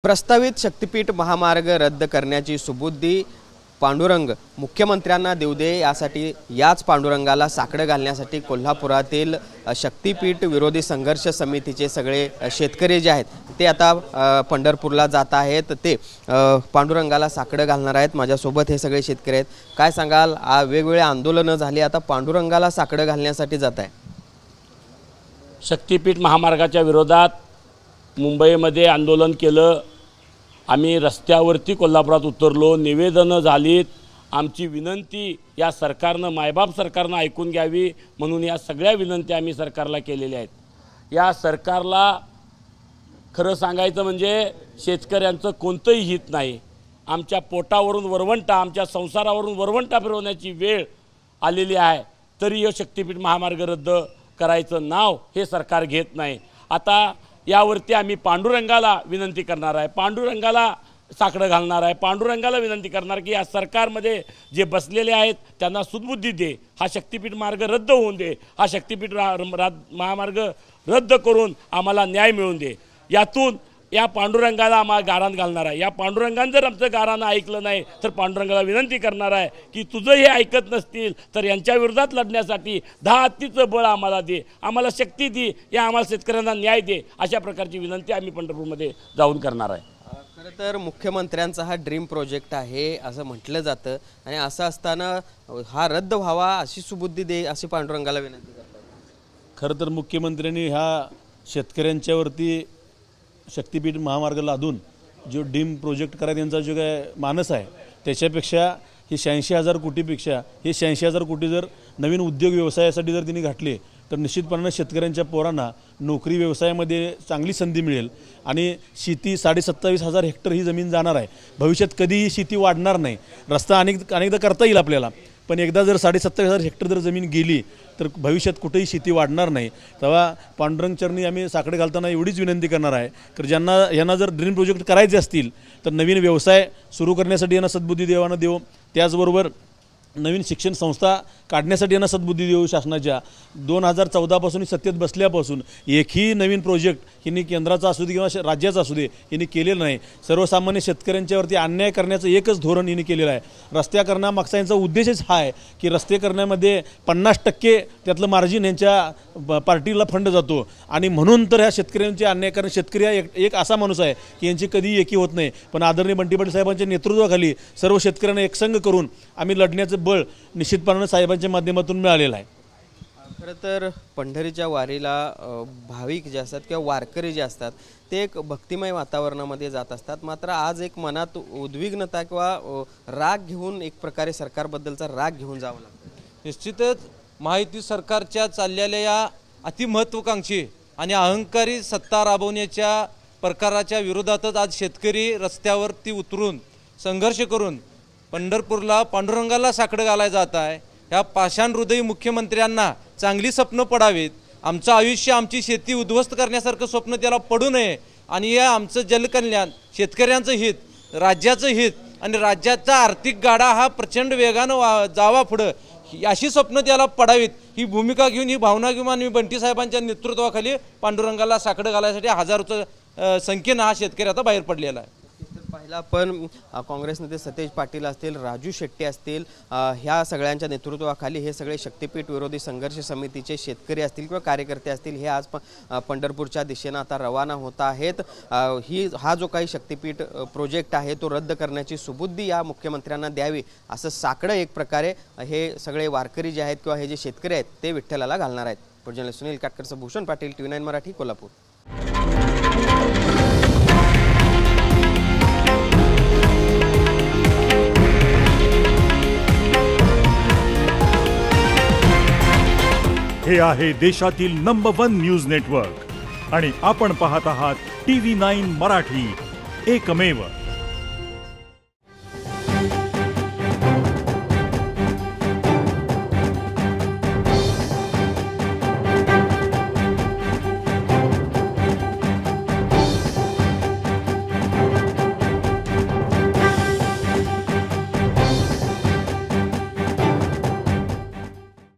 प्रस्तावित शक्तीपीठ महामार्ग रद्द करण्याची सुबुद्धी पांडुरंग मुख्यमंत्र्यांना देऊ दे यासाठी याच पांडुरंगाला साकडं घालण्यासाठी कोल्हापुरातील शक्तीपीठ विरोधी संघर्ष समितीचे सगळे शेतकरी जे आहेत ते आता पंढरपूरला जात आहेत। ते पांडुरंगाला साकडं घालणार आहेत। माझ्यासोबत हे सगळे शेतकरी आहेत। काय सांगाल, वेगवेगळे आंदोलनं झाली, आता पांडुरंगाला साकडं घालण्यासाठी जात आहे। शक्तीपीठ महामार्गाच्या विरोधात मुंबईमध्ये आंदोलन केलं। आम्ही रस्त्यावरती कोल्हापुरात उतरलो, निवेदनं झालीत। आमची विनंती या सरकारनं, मायबाप सरकारनं ऐकून घ्यावी म्हणून या सगळ्या विनंती आम्ही सरकारला केलेल्या आहेत। या सरकारला खरं सांगायचं म्हणजे शेतकऱ्यांचं कोणतंही हित नाही। आमच्या पोटावरून वरवंटा, आमच्या संसारावरून वरवंटा फिरवण्याची वेळ आलेली आहे, तरी हे शक्तीपीठ महामार्ग रद्द करायचं नाव हे सरकार घेत नाही। आता यावरती आम्ही पांडुरंगाला विनंती करणार आहे, पांडुरंगाला साकडं घालणार आहे, पांडुरंगाला विनंती करणार की या सरकारमध्ये जे बसलेले आहेत त्यांना सुदबुद्धी दे, हा शक्तीपीठ मार्ग रद्द होऊन दे, हा शक्तीपीठ महामार्ग रद्द करून आम्हाला न्याय मिळवून दे। यातून या पांडुरंगाला आम्हाला गाराण घालणार आहे। या पांडुरंगानं जर आमचं गाराणं ऐकलं नाही तर पांडुरंगाला विनंती करणार आहे की तुझं हे ऐकत नसतील तर यांच्या विरोधात लढण्यासाठी 10 हत्तीचं बळ आम्हाला दे, आम्हाला शक्ती दे, या आम्हाला शेतकऱ्यांना न्याय दे, अशा प्रकारची विनंती आम्ही पंढरपूरमध्ये जाऊन करणार आहे। खरं तर मुख्यमंत्र्यांचा हा ड्रीम प्रोजेक्ट आहे असं म्हटलं जातं आणि असं असताना हा रद्द व्हावा अशी सुबुद्धी दे अशी पांडुरंगाला विनंती करतात। खरं तर मुख्यमंत्र्यांनी ह्या शेतकऱ्यांच्यावरती शक्तीपीठ महामार्ग लादून जो डीम प्रोजेक्ट करायचा यांचा जो काय मानस आहे त्याच्यापेक्षा हे 86,000 कोटीपेक्षा हे 86,000 कोटी जर नवीन उद्योग व्यवसायासाठी जर त्यांनी घातले तर निश्चितपणे शेतकऱ्यांच्या पोरांना नोकरी व्यवसायामध्ये चांगली संधी मिळेल आणि शेती 27,500 हेक्टर ही जमीन जाणार आहे। भविष्यात कधीही शेती वाढणार नाही। रस्ता अनेकदा करता येईल आपल्याला, पण एकदा जर 27,500 हेक्टर जर जमीन गेली तर भविष्यात कुठेही शेती वाढणार नाही। तेव्हा पांडुरंग चरणी आम्ही साकडे घालताना एवढीच विनंती करणार आहे की यांना जर ड्रीम प्रोजेक्ट करायचे असतील तर नवीन व्यवसाय सुरू करण्यासाठी यांना सद्बुद्धी देवानं देऊ, त्याचबरोबर नवीन शिक्षण संस्था काढण्यासाठी यांना सद्बुद्धी देऊ। शासनाच्या 2014 पासून सत्तेत बसल्यापासून एकही नवीन प्रोजेक्ट यांनी केंद्राचा असू दे किंवा राज्याचा असू दे यांनी केलेलं नाही। सर्वसामान्य शेतकऱ्यांच्यावरती अन्याय करण्याचं एकच धोरण यांनी केलेलं आहे। रस्त्या करण्यामागचा यांचा उद्देशच हा आहे की रस्ते करण्यामध्ये 50% त्यातलं मार्जिन यांच्या पार्टीला फंड जातो आणि म्हणून तर ह्या शेतकऱ्यांचे अन्याय करणं, शेतकरी हा एक असा माणूस आहे की यांची कधीही एकी होत नाही। पण आदरणीय बंटी पाटील साहेबांच्या नेतृत्वाखाली सर्व शेतकऱ्यांना एकसंघ करून आम्ही लढण्याचं बळ निश्चितपणे साहेबांच्या माध्यमातून मिळालेलं आहे। खरं तर पंढरीच्या वारीला भाविक जे असतात किंवा वारकरी जे असतात ते एक भक्तिमय वातावरणामध्ये जात असतात, मात्र आज एक मनात उद्विग्नता किंवा राग घेऊन एक प्रकारे सरकारबद्दलचा राग घेऊन जावं लागतं। निश्चितच महायुती सरकारच्या चाललेल्या या अतिमहत्त्वाकांक्षी आणि अहंकारी सत्ता राबवण्याच्या प्रकाराच्या विरोधातच आज शेतकरी रस्त्यावरती उतरून संघर्ष करून पंढरपूरला पांडुरंगाला साकडं घालायला जात आहे। ह्या पाषाण हृदयी मुख्यमंत्र्यांना चांगली स्वप्न पडावीत, आमचं आयुष्य आमची शेती उद्ध्वस्त करण्यासारखं स्वप्न त्याला पडू नये आणि हे आमचं जलकल्याण, शेतकऱ्यांचं हित, राज्याचं हित आणि राज्याचा आर्थिक गाडा हा प्रचंड वेगानं जावा पुढं अशी स्वप्न त्याला पडावीत, ही भूमिका घेऊन, ही भावना घेऊन आणि बंटी साहेबांच्या नेतृत्वाखाली पांडुरंगाला साकडं घालायसाठी हजारोच्या संख्येनं हा शेतकरी आता बाहेर पडलेला आहे। पहिला आपण काँग्रेस नेते सतेज पाटील असतील, राजू शेट्टी असतील, ह्या सगळ्यांच्या नेतृत्वाखाली हे सगळे शक्तीपीठ विरोधी संघर्ष समितीचे शेतकरी असतील किंवा कार्यकर्ते असतील हे आज पंढरपूरच्या दिशेनं आता रवाना होत आहेत। हा जो काही शक्तीपीठ प्रोजेक्ट आहे तो रद्द करण्याची सुबुद्धी या मुख्यमंत्र्यांना द्यावी असं साकडं एक प्रकारे हे सगळे वारकरी जे आहेत किंवा हे जे शेतकरी आहेत ते विठ्ठलाला घालणार आहेत। जर्नलिस्ट सुनील काटकरचं भूषण पाटील, TV9 मराठी, कोल्हापूर। हे आहे देशातील नंबर 1 न्यूज नेटवर्क आणि आपण पाहत आहात TV9 मराठी, एकमेव।